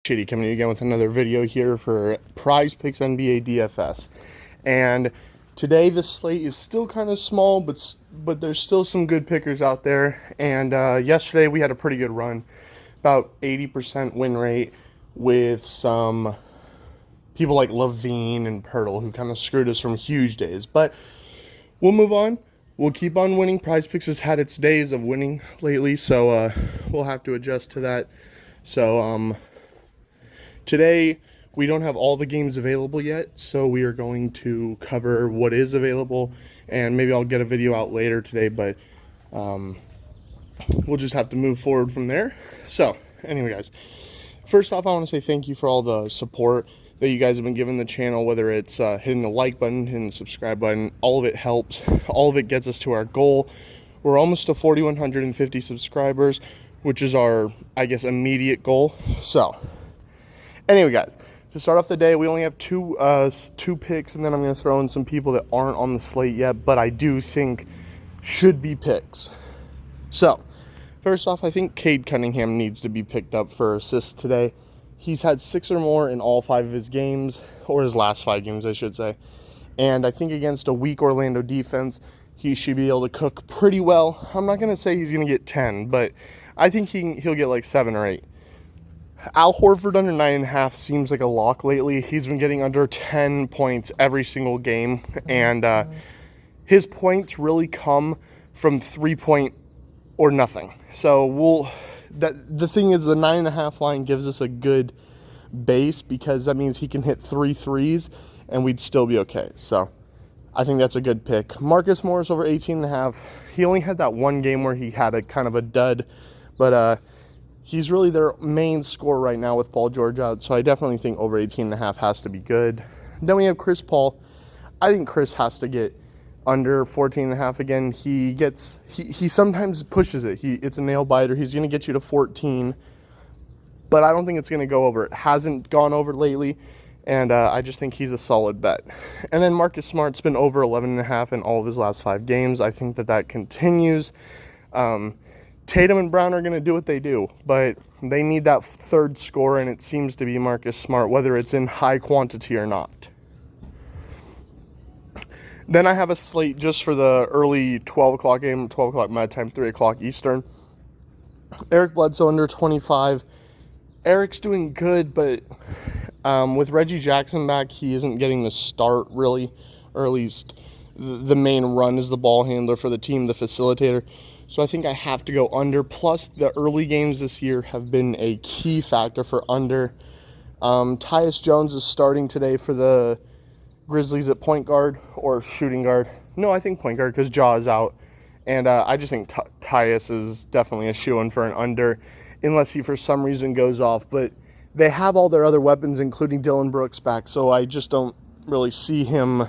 Shitty coming to you again with another video here for PrizePicks NBA DFS. And today the slate is still kind of small, but there's still some good pickers out there. And yesterday we had a pretty good run, about 80% win rate with some people like Levine and Pirtle who kind of screwed us from huge days. But we'll move on. We'll keep on winning. PrizePicks has had its days of winning lately, so we'll have to adjust to that. So today, we don't have all the games available yet, so we are going to cover what is available, and maybe I'll get a video out later today, but we'll just have to move forward from there. So, anyway, guys, first off, I want to say thank you for all the support that you guys have been giving the channel, whether it's hitting the like button, hitting the subscribe button. All of it helps. All of it gets us to our goal. We're almost to 4,150 subscribers, which is our, I guess, immediate goal. So, anyway, guys, to start off the day, we only have two picks, and then I'm going to throw in some people that aren't on the slate yet, but I do think should be picks. So, first off, I think Cade Cunningham needs to be picked up for assists today. He's had 6 or more in all 5 of his games, or his last 5 games, I should say. And I think against a weak Orlando defense, he should be able to cook pretty well. I'm not going to say he's going to get 10, but I think he'll get like 7 or 8. Al Horford under 9.5 seems like a lock lately. He's been getting under 10 points every single game, and his points really come from 3-point or nothing. So the thing is, the 9.5 line gives us a good base because that means he can hit 3 threes and we'd still be okay. So I think that's a good pick. Marcus Morris over 18.5. He only had that one game where he had a kind of a dud, but he's really their main scorer right now with Paul George out, so I definitely think over 18.5 has to be good. Then we have Chris Paul. I think Chris has to get under 14.5 again. He sometimes pushes it. It's a nail biter. He's going to get you to 14, but I don't think it's going to go over. It hasn't gone over lately, and I just think he's a solid bet. And then Marcus Smart's been over 11.5 in all of his last 5 games. I think that continues. Tatum and Brown are going to do what they do, but they need that third scorer, and it seems to be Marcus Smart, whether it's in high quantity or not. Then I have a slate just for the early 12 o'clock game, 12 o'clock my time, 3 o'clock Eastern. Eric Bledsoe under 25. Eric's doing good, but with Reggie Jackson back, he isn't getting the start really, or at least the main run as the ball handler for the team, the facilitator. So I think I have to go under. Plus, the early games this year have been a key factor for under. Tyus Jones is starting today for the Grizzlies at point guard or shooting guard. No, I think point guard because Jaw is out. And I just think Tyus is definitely a shoo-in for an under unless he for some reason goes off. But they have all their other weapons, including Dylan Brooks, back. So I just don't really see him.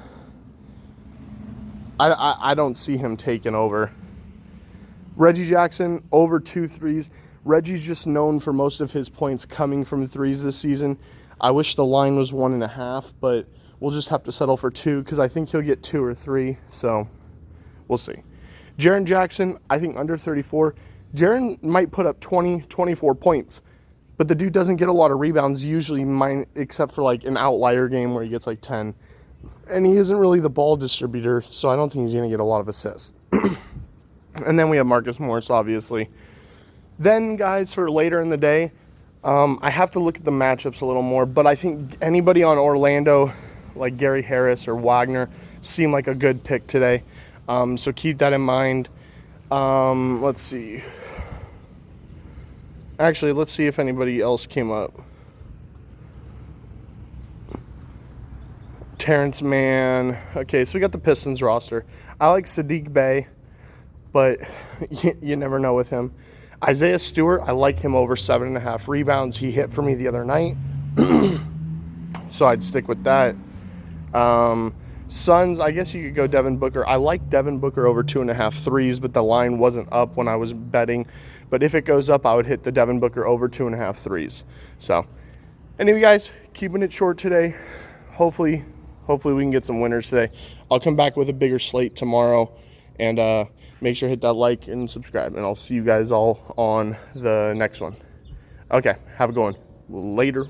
I don't see him taking over. Reggie Jackson, over 2 threes. Reggie's just known for most of his points coming from threes this season. I wish the line was 1.5, but we'll just have to settle for 2 because I think he'll get 2 or 3, so we'll see. Jaren Jackson, I think under 34. Jaren might put up 20, 24 points, but the dude doesn't get a lot of rebounds usually, except for like an outlier game where he gets like 10. And he isn't really the ball distributor, so I don't think he's going to get a lot of assists. And then we have Marcus Morris, obviously. Then, guys, for later in the day, I have to look at the matchups a little more, but I think anybody on Orlando, like Gary Harris or Wagner, seem like a good pick today. So keep that in mind. Let's see. Actually, let's see if anybody else came up. Terrence Mann. Okay, so we got the Pistons roster. I like Sadiq Bey, but you never know with him. Isaiah Stewart, I like him over 7.5 rebounds. He hit for me the other night, so I'd stick with that. Suns, I guess you could go Devin Booker. I like Devin Booker over 2.5 threes, but the line wasn't up when I was betting. But if it goes up, I would hit the Devin Booker over 2.5 threes. So, anyway, guys, keeping it short today. Hopefully we can get some winners today. I'll come back with a bigger slate tomorrow, and make sure to hit that like and subscribe, and I'll see you guys all on the next one. Okay, have a good one. Later.